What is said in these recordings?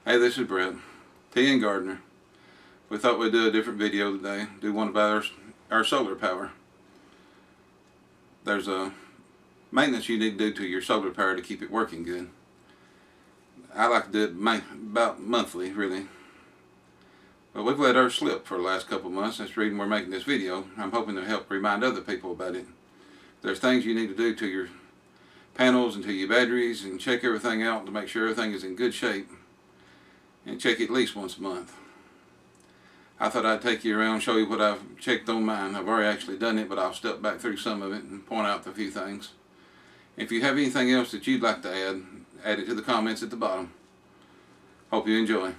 Hey, this is Brett, Tea and Gardener. We thought we'd do a different video today, do one about our solar power. There's a maintenance you need to do to your solar power to keep it working good. I like to do it about monthly, really. But we've let ours slip for the last couple of months. That's the reason we're making this video. I'm hoping to help remind other people about it. There's things you need to do to your panels and to your batteries, and check everything out to make sure everything is in good shape. And check at least once a month. I thought I'd take you around and show you what I've checked on mine. I've already actually done it, but I'll step back through some of it and point out a few things. If you have anything else that you'd like to add it to the comments at the bottom. Hope you enjoy.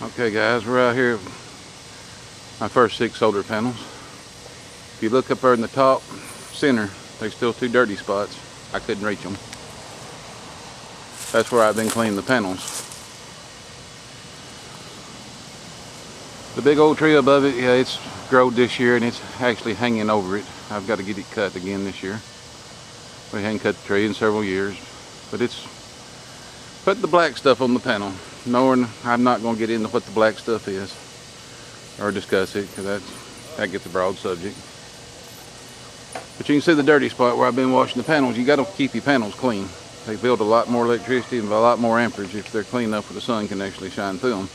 Okay guys, we're out here with my first 6 solar panels. If you look up there in the top center, there's still 2 dirty spots. I couldn't reach them. That's where I've been cleaning the panels. The big old tree above it, yeah, it's growed this year and it's actually hanging over it. I've got to get it cut again this year. We hadn't cut the tree in several years, but it's put the black stuff on the panel, knowing I'm not going to get into what the black stuff is or discuss it, because that gets a broad subject. But you can see the dirty spot where I've been washing the panels. You got to keep your panels clean. They build a lot more electricity and a lot more amperage if they're clean enough where the sun can actually shine through them.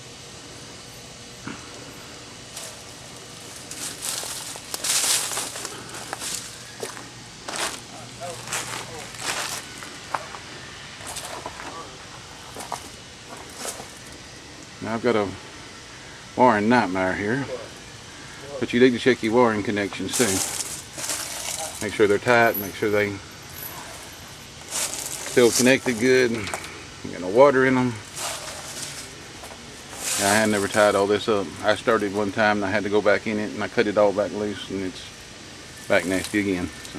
Now I've got a wiring nightmare here, but you need to check your wiring connections too. Make sure they're tight, make sure they still connected good, and got no water in them. I had never tied all this up. I started one time and I had to go back in it and I cut it all back loose and it's back nasty again. So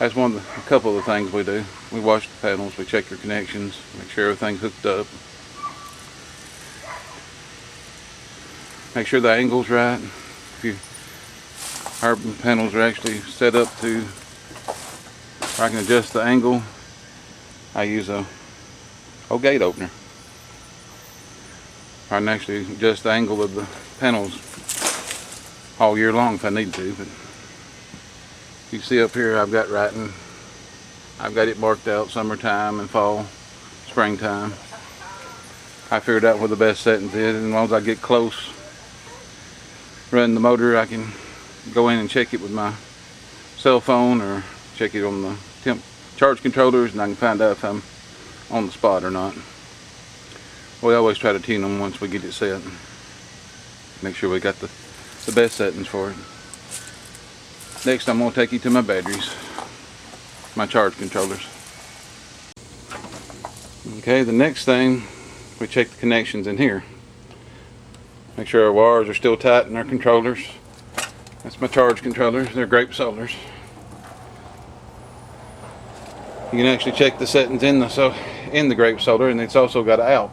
that's a couple of the things we do. We wash the panels, we check your connections, make sure everything's hooked up. Make sure the angle's right. Our panels are actually set up to I can adjust the angle. I use a gate opener. I can actually adjust the angle of the panels all year long if I need to. But you see up here, I've got writing. I've got it marked out summertime and fall, springtime. I figured out where the best settings is, and as long as I get close, running the motor, I can go in and check it with my cell phone or check it on the charge controllers, and I can find out if I'm on the spot or not. We always try to tune them once we get it set. Make sure we got the best settings for it. Next, I'm going to take you to my batteries, my charge controllers. Okay, the next thing, we check the connections in here. Make sure our wires are still tight in our controllers. That's my charge controllers. They're grape solars. You can actually check the settings in the grape solar, and it's also got an out,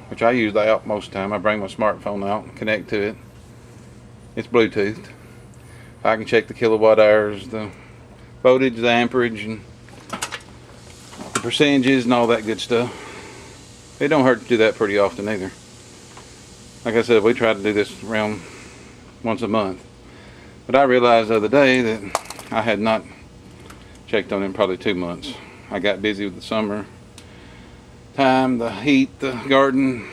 which I use the out most of the time. I bring my smartphone out and connect to it. It's Bluetoothed. I can check the kilowatt hours, the voltage, the amperage, and the percentages and all that good stuff. It don't hurt to do that pretty often either. Like I said, we try to do this around once a month. But I realized the other day that I had not checked on it in probably 2 months. I got busy with the summer time, the heat, the garden,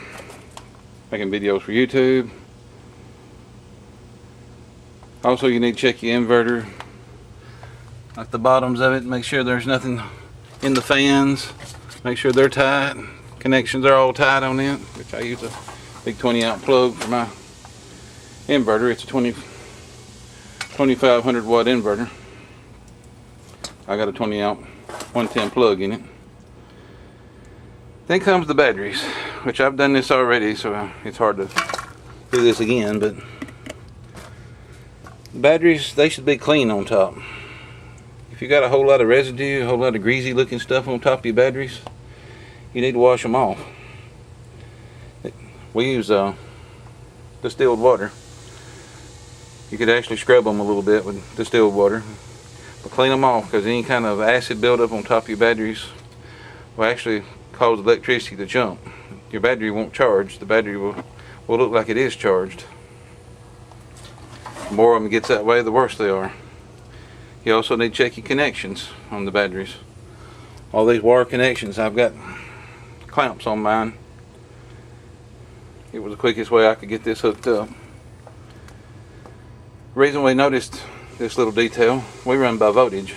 making videos for YouTube. Also, you need to check your inverter at the bottoms of it. Make sure there's nothing in the fans. Make sure they're tight. Connections are all tight on it, which I use a big 20-amp plug for my inverter. It's a 2500 watt inverter. I got a 20-amp 110 plug in it. Then comes the batteries, which I've done this already, so it's hard to do this again, but the batteries, they should be clean on top. If you got a whole lot of residue, a whole lot of greasy looking stuff on top of your batteries, you need to wash them off. We use distilled water. You could actually scrub them a little bit with distilled water, but clean them off, because any kind of acid buildup on top of your batteries will actually cause electricity to jump. Your battery won't charge. The battery will look like it is charged. The more of them gets that way, the worse they are. You also need to check your connections on the batteries. All these wire connections, I've got clamps on mine. It was the quickest way I could get this hooked up. The reason we noticed this little detail, we run by voltage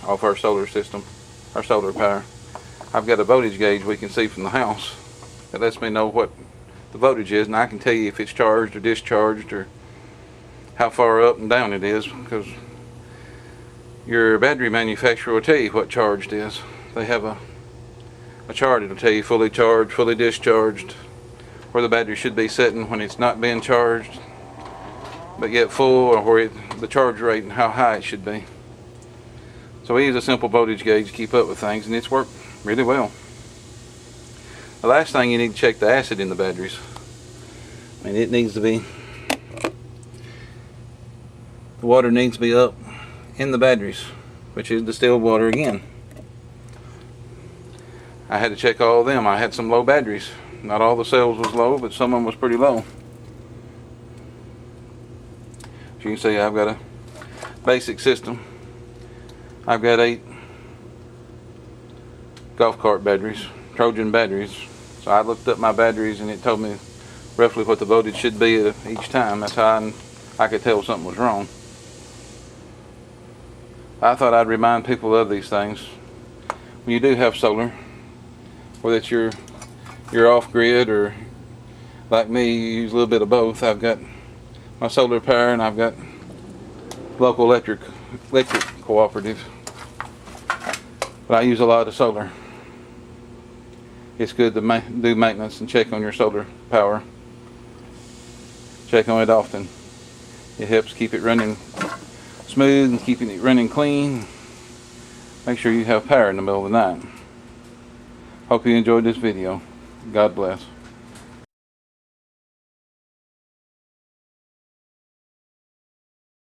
off our solar system, our solar power. I've got a voltage gauge we can see from the house that lets me know what the voltage is, and I can tell you if it's charged or discharged or how far up and down it is, because your battery manufacturer will tell you what charged is. They have a chart. It'll tell you fully charged, fully discharged, where the battery should be sitting when it's not being charged but yet full, or where the charge rate and how high it should be. So we use a simple voltage gauge to keep up with things, and it's worked really well. The last thing, you need to check the acid in the batteries. I mean, it needs to be, the water needs to be up in the batteries, which is distilled water again. I had to check all of them. I had some low batteries. Not all the cells was low, but some of them was pretty low. As you can see, I've got a basic system. I've got 8 golf cart batteries, Trojan batteries. So I looked up my batteries and it told me roughly what the voltage should be at each time. That's how I could tell something was wrong. I thought I'd remind people of these things. When you do have solar, whether it's you're off grid or like me, you use a little bit of both. I've got my solar power and I've got local electric cooperative, but I use a lot of solar. It's good to do maintenance and check on your solar power. Check on it often. It helps keep it running smooth and keeping it running clean. Make sure you have power in the middle of the night. Hope you enjoyed this video. God bless.